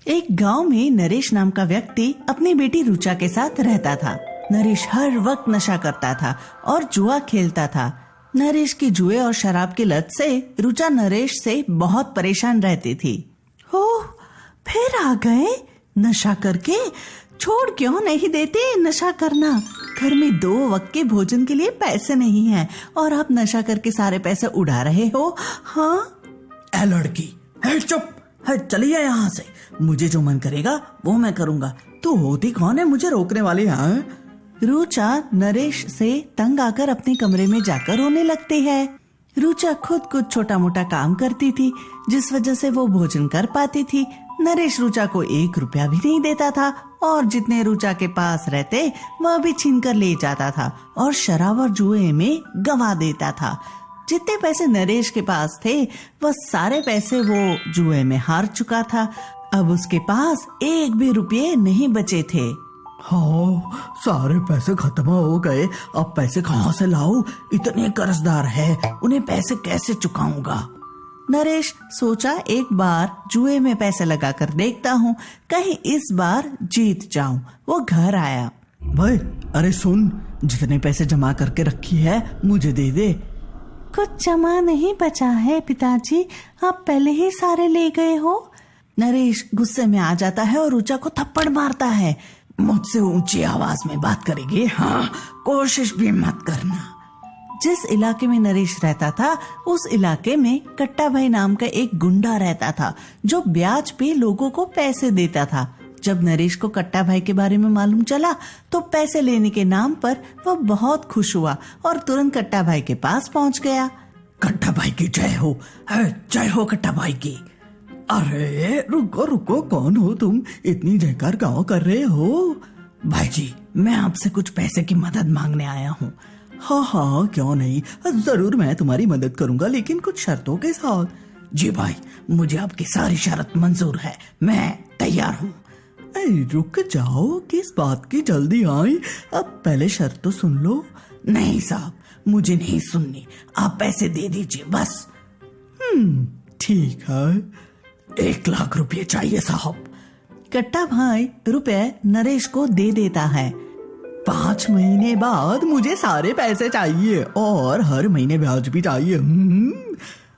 एक गांव में नरेश नाम का व्यक्ति अपनी बेटी रुचा के साथ रहता था। नरेश हर वक्त नशा करता था और जुआ खेलता था। नरेश की जुए और शराब की लत से रुचा नरेश से बहुत परेशान रहती थी। ओह, फिर आ गए? नशा करके छोड़ क्यों नहीं देते नशा करना? घर में 2 वक्त के भोजन के लिए पैसे नहीं हैं और आप नशा करके सारे पैसे उड़ा रहे हो। हाँ ए लड़की, है चुप, है चलिए यहाँ से। मुझे जो मन करेगा वो मैं करूँगा। तू होती कौन है मुझे रोकने वाली? हाँ, रुचा नरेश से तंग आकर अपने कमरे में जाकर रोने लगती है। रुचा खुद कुछ छोटा मोटा काम करती थी जिस वजह से वो भोजन कर पाती थी। नरेश रुचा को 1 रुपया भी नहीं देता था और जितने रुचा के पास रहते वह भी छीन कर ले जाता था और शराब और जुए में गंवा देता था। जितने पैसे नरेश के पास थे वह सारे पैसे वो जुए में हार चुका था। अब उसके पास 1 भी रुपये नहीं बचे थे। हाँ, सारे पैसे खत्म हो गए। अब पैसे कहाँ से लाऊं? इतने कर्जदार है, उन्हें पैसे कैसे चुकाऊंगा? नरेश सोचा एक बार जुए में पैसे लगाकर देखता हूँ, कहीं इस बार जीत जाऊं। वो घर आया। भाई, अरे सुन, जितने पैसे जमा करके रखी है मुझे दे दे। कुछ जमा नहीं बचा है पिताजी, आप पहले ही सारे ले गए हो। नरेश गुस्से में आ जाता है और रुचा को थप्पड़ मारता है। मुझसे ऊंची आवाज में बात करेगी? हाँ, कोशिश भी मत करना। जिस इलाके में नरेश रहता था उस इलाके में कट्टा भाई नाम का एक गुंडा रहता था जो ब्याज पे लोगों को पैसे देता था। जब नरेश को कट्टा भाई के बारे में मालूम चला तो पैसे लेने के नाम पर वह बहुत खुश हुआ और तुरंत कट्टा भाई के पास पहुंच गया। कट्टा भाई की जय हो, जय हो कट्टा भाई की। अरे रुको रुको, कौन हो तुम? इतनी जयकार गाँव कर रहे हो? भाई जी, मैं आपसे कुछ पैसे की मदद मांगने आया हूँ। हाँ हाँ, क्यों नहीं, जरूर मैं तुम्हारी मदद करूंगा, लेकिन कुछ शर्तों के साथ। जी भाई, मुझे आपकी सारी शर्त मंजूर है, मैं तैयार हूँ। रुक जाओ, किस बात की जल्दी आई? अब पहले शर्त तो सुन लो। नहीं साहब, मुझे नहीं सुननी, आप पैसे दे दीजिए बस। ठीक है, 1 लाख रुपये चाहिए साहब। कट्टा भाई रुपए नरेश को दे देता है। 5 महीने बाद मुझे सारे पैसे चाहिए और हर महीने ब्याज भी चाहिए।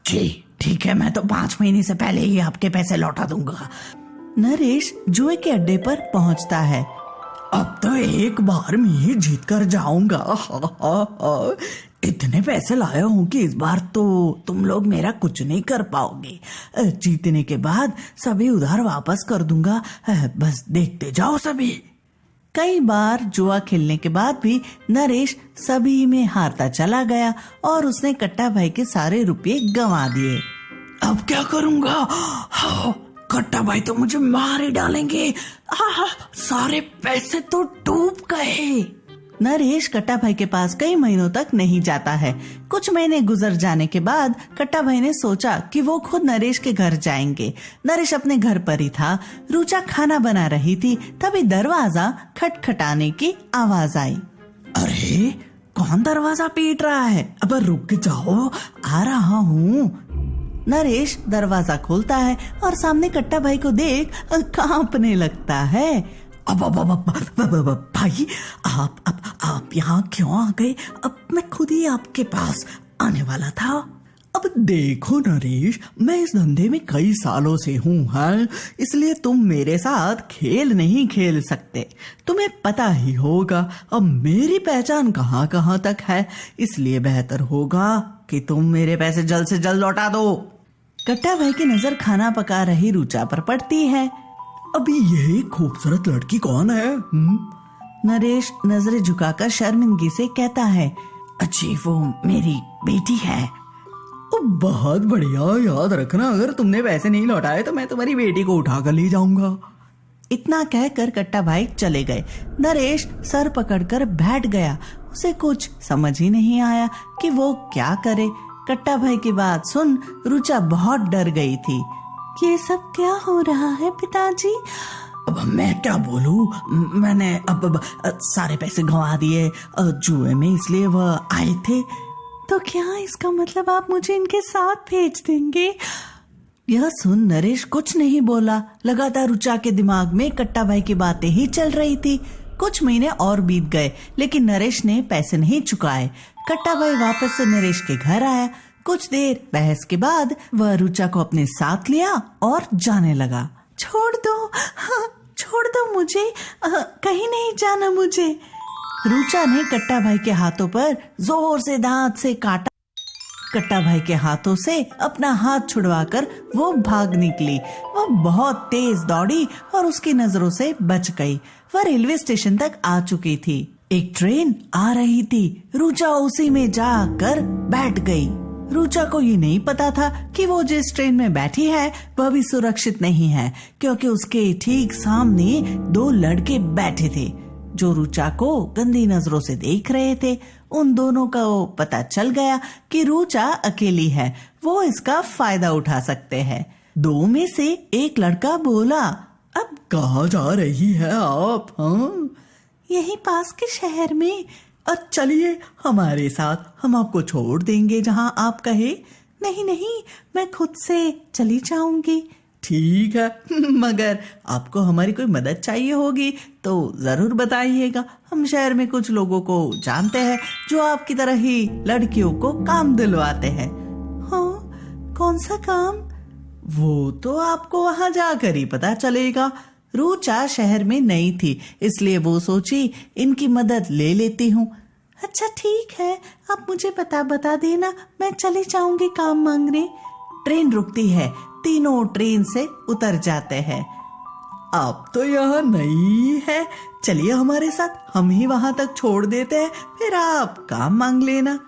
जी ठीक है, मैं तो 5 महीने से पहले ही आपके पैसे लौटा दूंगा। नरेश जुए के अड्डे पर पहुंचता है। अब तो एक बार में ही जीत कर जाऊंगा। इतने पैसे लाया हूँ कि इस बार तो तुम लोग मेरा कुछ नहीं कर पाओगे। जीतने के बाद सभी उधार वापस कर दूंगा, बस देखते जाओ सभी। कई बार जुआ खेलने के बाद भी नरेश सभी में हारता चला गया और उसने कट्टा भाई के सारे रुपये गंवा दिए। अब क्या करूंगा? कट्टा भाई तो मुझे मार ही डालेंगे। सारे पैसे तो डूब गए। नरेश कट्टा भाई के पास कई महीनों तक नहीं जाता है। कुछ महीने गुजर जाने के बाद कट्टा भाई ने सोचा कि वो खुद नरेश के घर जाएंगे। नरेश अपने घर पर ही था। रुचा खाना बना रही थी, तभी दरवाजा खटखटाने की आवाज आई। अरे, कौन दरवाजा पीट रहा है? अब रुक जाओ, आ रहा हूँ। नरेश दरवाजा खोलता है और सामने कट्टा भाई को देख कांपने लगता है। अब भाई, आप यहाँ क्यों आ गए? अब मैं खुद ही आपके पास आने वाला था। अब देखो नरेश, मैं इस धंधे में कई सालों से हूँ, है, इसलिए तुम मेरे साथ खेल नहीं खेल सकते। तुम्हें पता ही होगा अब मेरी पहचान कहाँ कहाँ तक है, इसलिए बेहतर होगा कि तुम मेरे पैसे जल्द से जल्द लौटा दो। कट्टा भाई की नजर खाना पका रही रुचा पर पड़ती है। अभी ये खूबसूरत लड़की कौन है? नरेश नजरें झुकाकर शर्मिंदगी से कहता है, अच्छी, वो मेरी बेटी है। बहुत बढ़िया, याद रखना अगर तुमने पैसे नहीं लौटाए तो मैं तुम्हारी बेटी को उठा कर ले जाऊंगा। इतना कहकर कट्टा भाई चले गए। नरेश सर पकड़कर बैठ गया। उसे कुछ समझ ही नहीं आया कि वो क्या करे। कट्टा भाई की बात सुन रुचा बहुत डर गई थी। ये सब क्या हो रहा है पिताजी? अब मैं क्या बोलूं? मैंने अब सारे पैसे गंवा दिए जुए में, इसलिए वह आए थे। तो क्या इसका मतलब आप मुझे इनके साथ भेज देंगे? यह सुन नरेश कुछ नहीं बोला। लगातार रुचा के दिमाग में कट्टा भाई की बातें ही चल रही थी। कुछ महीने और बीत गए, लेकिन नरेश ने पैसे नहीं चुकाए। कट्टा भाई वापस से नरेश के घर आया। कुछ देर बहस के बाद वह रुचा को अपने साथ लिया और जाने लगा। छोड़ दो, हाँ, छोड़ दो मुझे, कहीं नहीं जाना मुझे। रुचा ने कट्टा भाई के हाथों पर जोर से दांत से काटा। कट्टा भाई के हाथों से अपना हाथ छुड़वाकर वो भाग निकली। वह बहुत तेज दौड़ी और उसकी नजरों से बच गई। वह रेलवे स्टेशन तक आ चुकी थी। एक ट्रेन आ रही थी। रुचा उसी में जाकर बैठ गई। रुचा को ये नहीं पता था कि वो जिस ट्रेन में बैठी है वह भी सुरक्षित नहीं है, क्योंकि उसके ठीक सामने दो लड़के बैठे थे जो रुचा को गंदी नजरों से देख रहे थे। उन दोनों का पता चल गया कि रुचा अकेली है, वो इसका फायदा उठा सकते हैं। दो में से एक लड़का बोला, अब कहाँ जा रही है आप? हाँ, यही पास के शहर में। और चलिए हमारे साथ, हम आपको छोड़ देंगे जहाँ आप कहे। नहीं नहीं, मैं खुद से चली जाऊंगी। ठीक है, मगर आपको हमारी कोई मदद चाहिए होगी तो जरूर बताइएगा। हम शहर में कुछ लोगों को जानते हैं जो आपकी तरह ही लड़कियों को काम दिलवाते हैं। हाँ, कौन सा काम? वो तो आपको वहां जाकर ही पता चलेगा। रुचा शहर में नई थी, इसलिए वो सोची इनकी मदद ले लेती हूँ। अच्छा ठीक है, आप मुझे बता देना, मैं चली जाऊंगी काम मांगने। ट्रेन रुकती है, तीनों ट्रेन से उतर जाते हैं। आप तो यहाँ नई है, चलिए हमारे साथ, हम ही वहां तक छोड़ देते हैं, फिर आप काम मांग लेना।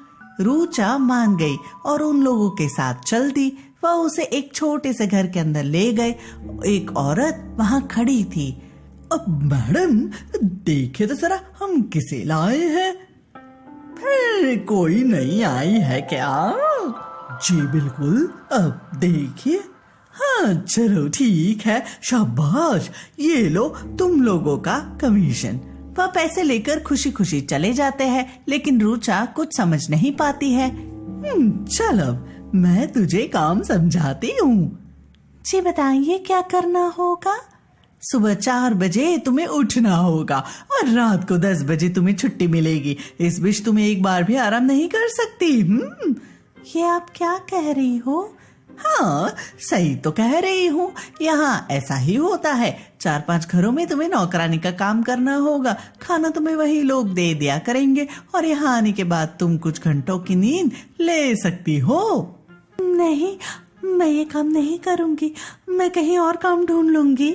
रुचा मान गई और उन लोगों के साथ चल दी। वह उसे एक छोटे से घर के अंदर ले गए। एक औरत वहां खड़ी थी। अब मैडम देखिए तो जरा, हम किसे लाए हैं? फिर कोई नहीं आई है क्या? जी बिल्कुल, अब देखिए। हाँ चलो ठीक है, शाबाश, ये लो तुम लोगों का कमीशन। वह पैसे लेकर खुशी खुशी चले जाते हैं, लेकिन रुचा कुछ समझ नहीं पाती है। चल अब मैं तुझे काम समझाती हूँ। जी बताइए, क्या करना होगा? सुबह 4 बजे तुम्हें उठना होगा और रात को 10 बजे तुम्हें छुट्टी मिलेगी। इस बीच तुम्हें एक बार भी आराम नहीं कर सकती। ये आप क्या कह रही हो? हाँ सही तो कह रही हूँ, यहाँ ऐसा ही होता है। 4-5 घरों में तुम्हें नौकरानी का काम करना होगा। खाना तुम्हें वही लोग दे दिया करेंगे और यहाँ आने के बाद तुम कुछ घंटों की नींद ले सकती हो। नहीं, मैं ये काम नहीं करूँगी, मैं कहीं और काम ढूंढ लूंगी।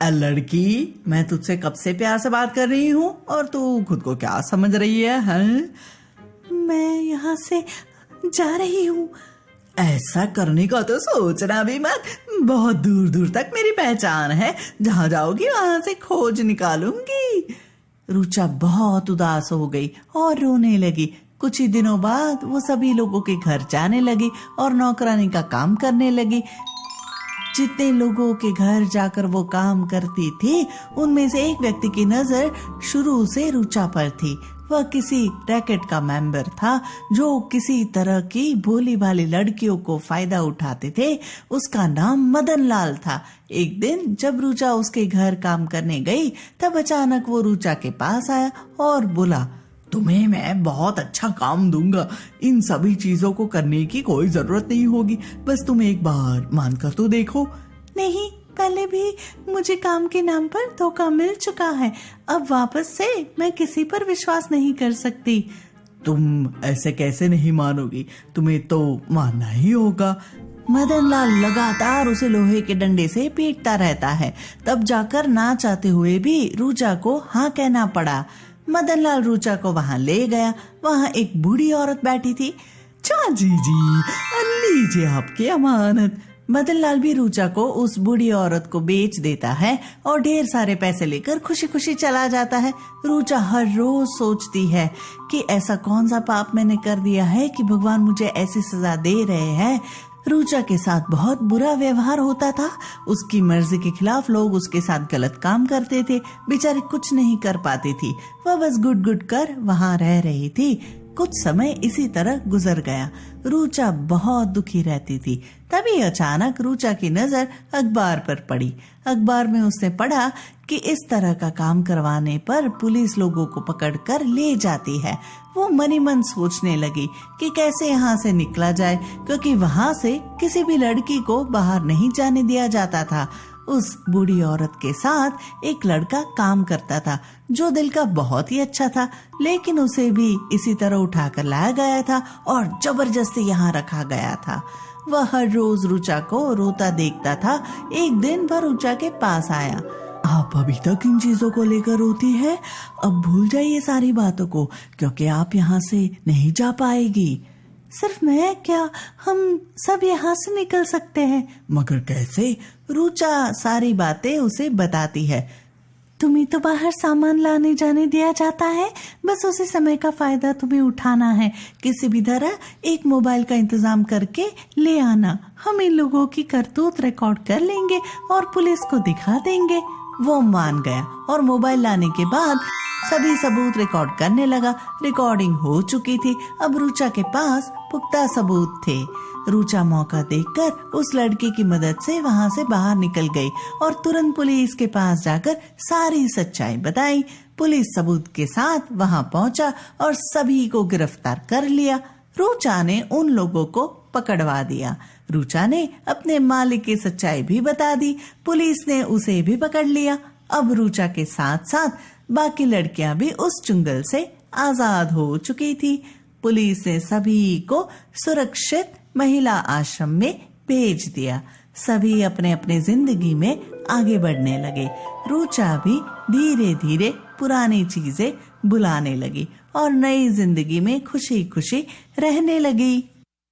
लड़की, मैं तुझसे कब से प्यार से बात कर रही हूँ और तू खुद को क्या समझ रही है? मैं यहाँ से जा रही हूँ। ऐसा करने का तो सोचना भी मत, बहुत दूर दूर तक मेरी पहचान है, जहाँ जाओगी वहां से खोज निकालूंगी। रुचा बहुत उदास हो गई और रोने लगी। कुछ ही दिनों बाद वो सभी लोगों के घर जाने लगी और नौकरानी का काम करने लगी। जितने लोगों के घर जाकर वो काम करती थी, उनमें से एक व्यक्ति की नजर शुरू से रुचा पर थी। वह किसी रैकेट का मेंबर था जो किसी तरह की भोली भाली लड़कियों को फायदा उठाते थे। उसका नाम मदन लाल था। एक दिन जब रुचा उसके घर काम करने गई, तब अचानक वो रुचा के पास आया और बोला, तुम्हें मैं बहुत अच्छा काम दूंगा। इन सभी चीजों को करने की कोई जरूरत नहीं होगी, बस तुम एक बार मानकर तो देखो। नहीं, पहले भी मुझे काम के नाम पर धोखा मिल चुका है। अब वापस से मैं किसी पर विश्वास नहीं कर सकती। तुम ऐसे कैसे नहीं मानोगी? तुम्हें तो मानना ही होगा। मदन लाल लगातार उसे लोहे के डंडे से पीटता रहता है। तब जाकर ना चाहते हुए भी रुचा को हाँ कहना पड़ा। मदन लाल रुचा को वहाँ ले गया। वहाँ एक बूढ़ी औरत बैठी थी। चाची जी, लीजिए आपकी अमानत। मदन लाल भी रुचा को उस बूढ़ी औरत को बेच देता है और ढेर सारे पैसे लेकर खुशी खुशी चला जाता है। रुचा हर रोज सोचती है कि ऐसा कौन सा पाप मैंने कर दिया है कि भगवान मुझे ऐसी सजा दे रहे हैं। रुचा के साथ बहुत बुरा व्यवहार होता था। उसकी मर्जी के खिलाफ लोग उसके साथ गलत काम करते थे। बेचारी कुछ नहीं कर पाती थी। वह बस गुट गुट कर वहाँ रह रही थी। कुछ समय इसी तरह गुजर गया। रूचा बहुत दुखी रहती थी। तभी अचानक रूचा की नजर अखबार पर पड़ी। अखबार में उसने पढ़ा कि इस तरह का काम करवाने पर पुलिस लोगों को पकड़कर ले जाती है। वो मनी मन सोचने लगी कि कैसे यहाँ से निकला जाए, क्योंकि वहाँ से किसी भी लड़की को बाहर नहीं जाने दिया जाता था। उस बूढ़ी औरत के साथ एक लड़का काम करता था जो दिल का बहुत ही अच्छा था, लेकिन उसे भी इसी तरह उठाकर लाया गया था और जबरदस्ती यहाँ रखा गया था। वह हर रोज रुचा को रोता देखता था। एक दिन वह रुचा के पास आया। आप अभी तक इन चीजों को लेकर रोती है? अब भूल जाइए सारी बातों को, क्योंकि आप यहाँ से नहीं जा पाएगी। सिर्फ मैं क्या, हम सब यहाँ से निकल सकते हैं। मगर कैसे? रुचा सारी बातें उसे बताती है। तुम्हें तो बाहर सामान लाने जाने दिया जाता है, बस उसी समय का फायदा तुम्हें उठाना है। किसी भी तरह एक मोबाइल का इंतजाम करके ले आना। हम इन लोगों की करतूत रिकॉर्ड कर लेंगे और पुलिस को दिखा देंगे। वो मान गया और मोबाइल लाने के बाद सभी सबूत रिकॉर्ड करने लगा। रिकॉर्डिंग हो चुकी थी। अब रुचा के पास पुख्ता सबूत थे। रुचा मौका देखकर उस लड़के की मदद से वहां से बाहर निकल गई और तुरंत पुलिस के पास जाकर सारी सच्चाई बताई। पुलिस सबूत के साथ वहां पहुंचा और सभी को गिरफ्तार कर लिया। रुचा ने उन लोगों को पकड़वा दिया। रुचा ने अपने मालिक की सच्चाई भी बता दी। पुलिस ने उसे भी पकड़ लिया। अब रुचा के साथ साथ बाकी लड़कियां भी उस चुंगल से आजाद हो चुकी थी। पुलिस ने सभी को सुरक्षित महिला आश्रम में भेज दिया। सभी अपने अपने जिंदगी में आगे बढ़ने लगे। रुचा भी धीरे धीरे पुरानी चीजें भुलाने लगी और नई जिंदगी में खुशी खुशी रहने लगी।